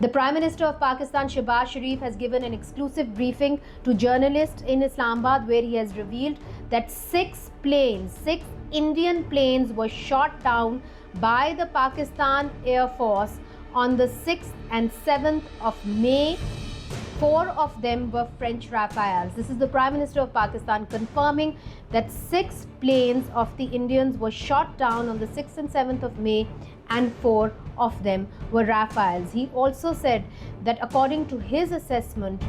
The Prime Minister of Pakistan, Shehbaz Sharif, has given an exclusive briefing to journalists in Islamabad where he has revealed that six Indian planes were shot down by the Pakistan Air Force on the 6th and 7th of May. 4 of them were French Rafales. This is the Prime Minister of Pakistan confirming that 6 planes of the Indians were shot down on the 6th and 7th of May and 4 of them were Rafales. He also said that according to his assessment,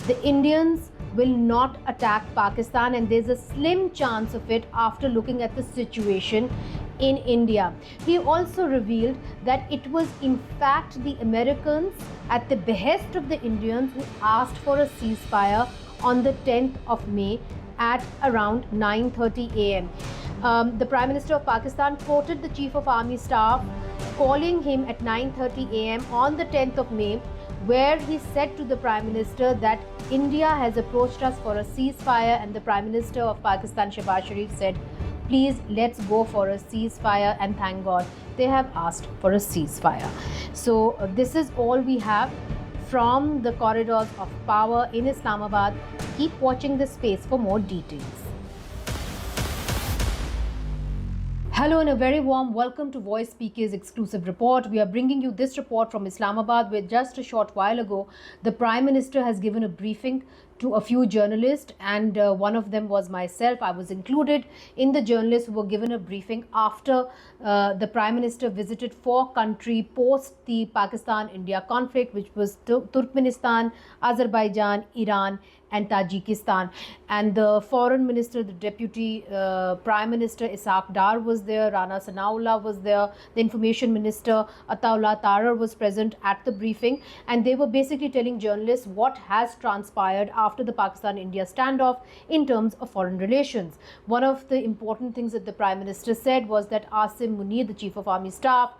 the Indians will not attack Pakistan and there's a slim chance of it after looking at the situation in India. He also revealed that it was in fact the Americans at the behest of the Indians who asked for a ceasefire on the 10th of May at around 9:30 a.m. The Prime Minister of Pakistan quoted the Chief of Army Staff calling him at 9:30 a.m. on the 10th of May, where he said to the Prime Minister that India has approached us for a ceasefire, and the Prime Minister of Pakistan, Shehbaz Sharif, said, please, let's go for a ceasefire, and thank God they have asked for a ceasefire. So this is all we have from the corridors of power in Islamabad. Keep watching this space for more details. Hello and a very warm welcome to Voicepk's exclusive report. We are bringing you this report from Islamabad, where just a short while ago, the Prime Minister has given a briefing to a few journalists, and one of them was myself. I was included in the journalists who were given a briefing after the Prime Minister visited 4 countries post the Pakistan-India conflict, which was Turkmenistan, Azerbaijan, Iran and Tajikistan. And the Foreign Minister, the Deputy Prime Minister Ishaq Dar was there, Rana Sanaullah was there, the Information Minister Ataullah Tarar was present at the briefing, and they were basically telling journalists what has transpired after the Pakistan-India standoff in terms of foreign relations. One of the important things that the Prime Minister said was that Asim Munir, the Chief of Army Staff,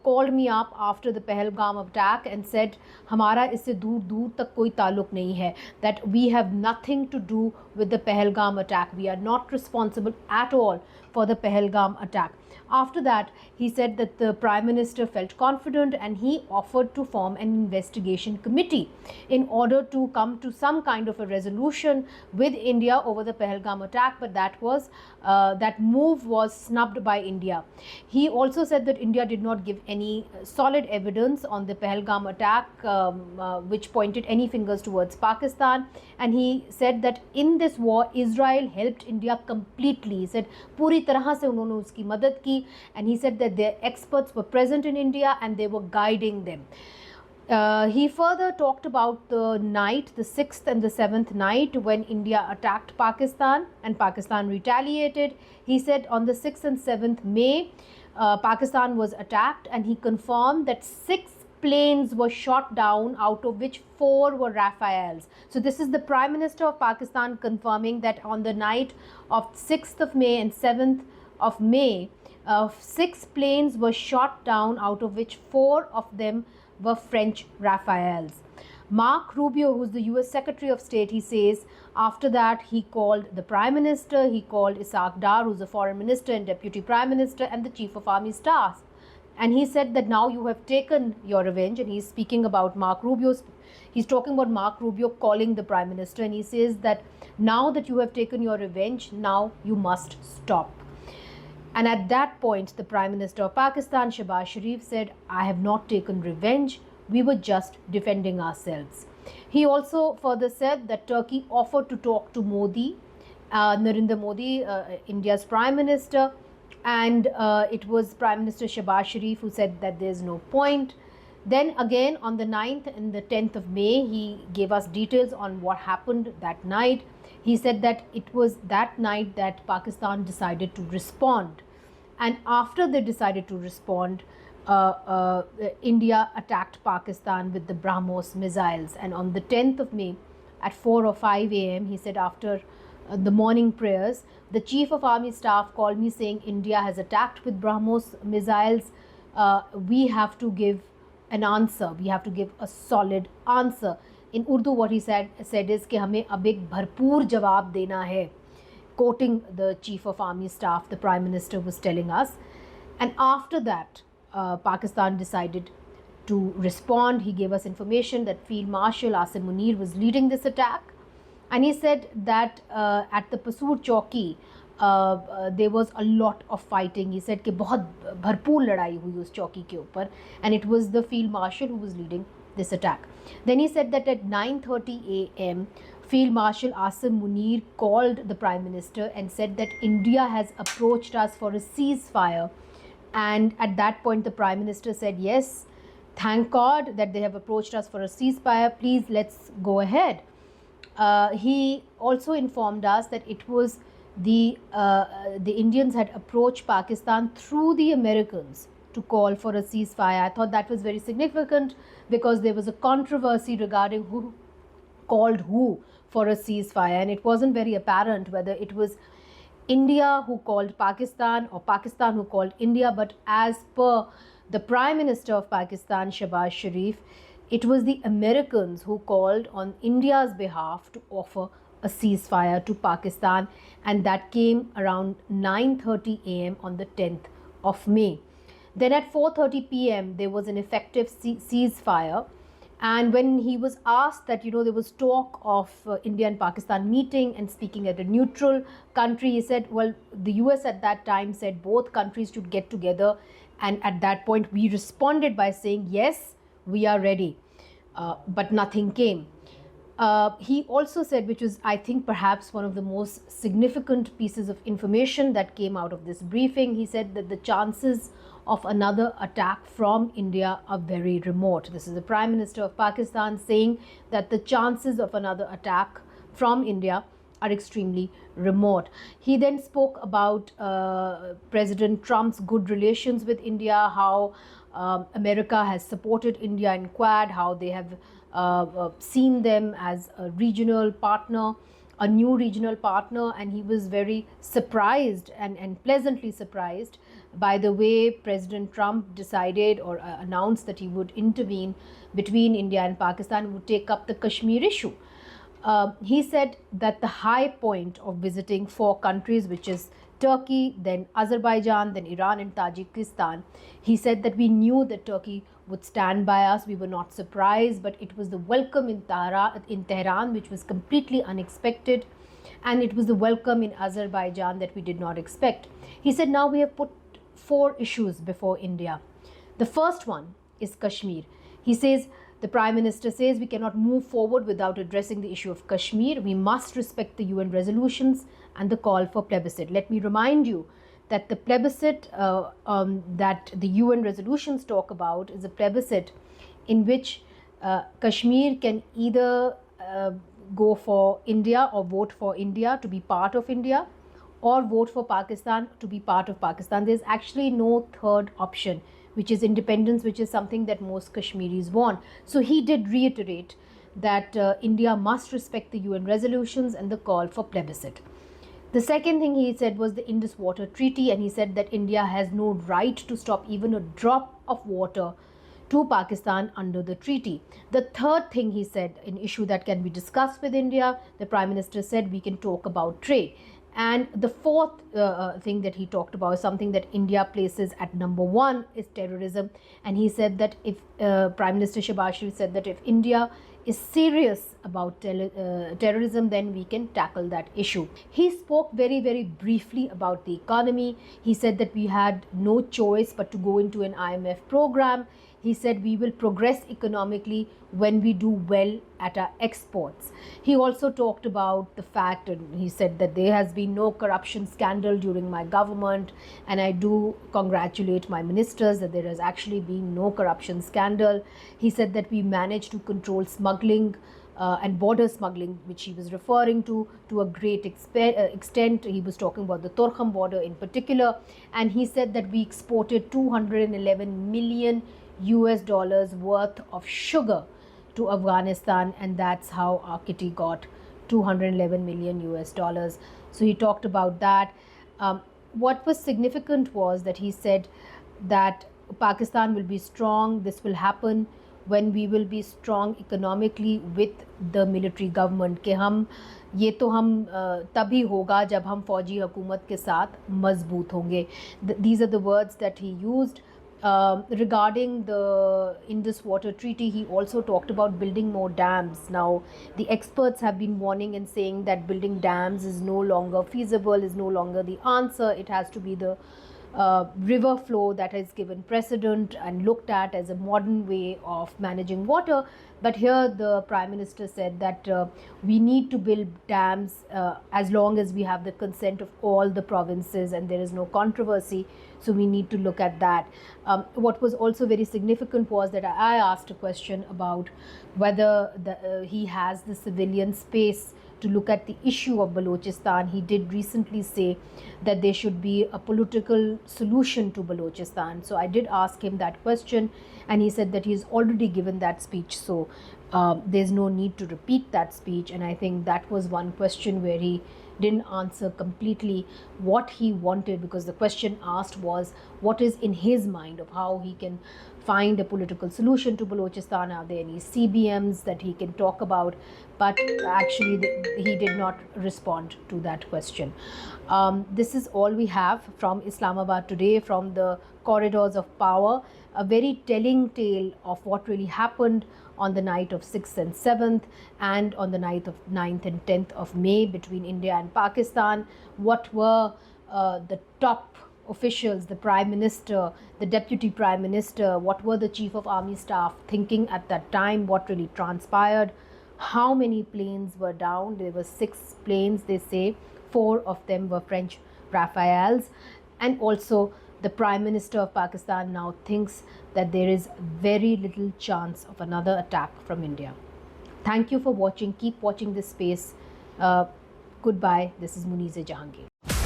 called me up after the Pahalgam attack and said, "Hamara isse dur dur tak koi taluk nahi hai," that we have nothing to do with the Pahalgam attack. We are not responsible at all for the Pahalgam attack. After that, he said that the Prime Minister felt confident and he offered to form an investigation committee in order to come to some kind of a resolution with India over the Pahalgam attack, but that move was snubbed by India. He also said that India did not give any solid evidence on the Pahalgam attack which pointed any fingers towards Pakistan, and he said that in this war Israel helped India completely. He said पूरी तरह से उन्होंने उसकी मदद की, and he said that their experts were present in India and they were guiding them. He further talked about the night, the 6th and the 7th night, when India attacked Pakistan and Pakistan retaliated. He said on the 6th and 7th May, Pakistan was attacked, and he confirmed that 6 planes were shot down, out of which 4 were Rafales. So this is the Prime Minister of Pakistan confirming that on the night of 6th of May and 7th of May, 6 planes were shot down, out of which 4 of them were French Rafales. Mark Rubio, who's the US Secretary of State, he says after that he called the Prime Minister, he called Ishaq Dar, who's the Foreign Minister and Deputy Prime Minister, and the Chief of Army Staff. And he said that now you have taken your revenge, and he's speaking about Mark Rubio's. He's talking about Mark Rubio calling the Prime Minister, and he says that now that you have taken your revenge, now you must stop. And at that point, the Prime Minister of Pakistan, Shehbaz Sharif, said, I have not taken revenge. We were just defending ourselves. He also further said that Turkey offered to talk to Modi, Narendra Modi, India's Prime Minister, and it was Prime Minister Shehbaz Sharif who said that there's no point. Then again on the 9th and the 10th of May, he gave us details on what happened that night. He said that it was that night that Pakistan decided to respond. And after they decided to respond, India attacked Pakistan with the BrahMos missiles. And on the 10th of May at 4 or 5 a.m., he said after the morning prayers, the Chief of Army Staff called me saying India has attacked with BrahMos missiles. We have to give an answer. We have to give a solid answer. In Urdu, what he said is कि हमें अब एक भरपूर जवाब देना है. Quoting the Chief of Army Staff, the Prime Minister was telling us. And after that, Pakistan decided to respond. He gave us information that Field Marshal Asim Munir was leading this attack, and he said that at the Pasoor Chowki there was a lot of fighting. He said कि बहुत भरपूर लड़ाई हुई उस चौकी के ऊपर, and it was the Field Marshal who was leading this attack. Then he said that at 9:30 a.m. Field Marshal Asim Munir called the Prime Minister and said that India has approached us for a ceasefire, and at that point the Prime Minister said, yes, thank God that they have approached us for a ceasefire, please let's go ahead. He also informed us that it was the Indians had approached Pakistan through the Americans to call for a ceasefire. I thought that was very significant because there was a controversy regarding who called who for a ceasefire, and it wasn't very apparent whether it was India who called Pakistan or Pakistan who called India. But as per the Prime Minister of Pakistan, Shehbaz Sharif, it was the Americans who called on India's behalf to offer a ceasefire to Pakistan, and that came around 9:30 a.m. on the 10th of May. Then at 4:30 p.m. there was an effective ceasefire, and when he was asked that there was talk of India and Pakistan meeting and speaking at a neutral country, he said, well, the US at that time said both countries should get together, and at that point we responded by saying yes, we are ready, but nothing came. He also said, which was I think perhaps one of the most significant pieces of information that came out of this briefing, he said that the chances of another attack from India are very remote. This is the Prime Minister of Pakistan saying that the chances of another attack from India are extremely remote. He then spoke about President Trump's good relations with India, how America has supported India in Quad, how they have seen them as a regional partner, a new regional partner, and he was very surprised and pleasantly surprised by the way President Trump decided or announced that he would intervene between India and Pakistan, would take up the Kashmir issue. He said that the high point of visiting 4 countries, which is Turkey, then Azerbaijan, then Iran and Tajikistan, he said that we knew that Turkey would stand by us. We were not surprised, but it was the welcome in Tehran which was completely unexpected, and it was the welcome in Azerbaijan that we did not expect. He said now we have put 4 issues before India. The first one is Kashmir. He says, the Prime Minister says we cannot move forward without addressing the issue of Kashmir. We must respect the UN resolutions and the call for plebiscite. Let me remind you that the plebiscite that the UN resolutions talk about is a plebiscite in which Kashmir can either go for India or vote for India to be part of India, or vote for Pakistan to be part of Pakistan. There's actually no third option, which is independence, which is something that most Kashmiris want. So he did reiterate that India must respect the UN resolutions and the call for plebiscite. The second thing he said was the Indus Water Treaty, and he said that India has no right to stop even a drop of water to Pakistan under the treaty. The third thing he said, an issue that can be discussed with India, the Prime Minister said we can talk about trade. And the fourth thing that he talked about is something that India places at number 1 is terrorism. And he said that if Prime Minister Shehbaz Sharif said that if India is serious about terrorism, then we can tackle that issue. He spoke very, very briefly about the economy. He said that we had no choice but to go into an IMF program. He said we will progress economically when we do well at our exports. He also talked about the fact, and he said that there has been no corruption scandal during my government, and I do congratulate my ministers that there has actually been no corruption scandal. He said that we managed to control smuggling and border smuggling, which he was referring to a great extent. He was talking about the Torkham border in particular, and he said that we exported $211 million worth of sugar to Afghanistan, and that's how our kitty got $211 million. So he talked about that. What was significant was that he said that Pakistan will be strong. This will happen when we will be strong economically with the military government. कि ये तो हम तभी होगा जब हम फौजी हुकूमत के साथ मजबूत होंगे. These are the words that he used. Regarding the Indus Water Treaty, he also talked about building more dams. Now, the experts have been warning and saying that building dams is no longer feasible, is no longer the answer. It has to be the river flow that is given precedent and looked at as a modern way of managing water. But here the Prime Minister said that we need to build dams as long as we have the consent of all the provinces and there is no controversy. So we need to look at that. What was also very significant was that I asked a question about whether he has the civilian space to look at the issue of Balochistan. He did recently say that there should be a political solution to Balochistan. So I did ask him that question, and he said that he's already given that speech. So there's no need to repeat that speech. And I think that was one question where he didn't answer completely what he wanted, because the question asked was what is in his mind of how he can find a political solution to Balochistan. Are there any CBMs that he can talk about? But actually he did not respond to that question. This is all we have from Islamabad today, from the corridors of power. A very telling tale of what really happened on the night of 6th and 7th and on the night of 9th and 10th of May between India and Pakistan. What were the top officials, the Prime Minister, the Deputy Prime Minister, what were the Chief of Army Staff thinking at that time, what really transpired, how many planes were down. There were 6 planes, they say. 4 of them were French Rafales. And also the Prime Minister of Pakistan now thinks that there is very little chance of another attack from India. Thank you for watching. Keep watching this space. Goodbye. This is Munizae Jahangir.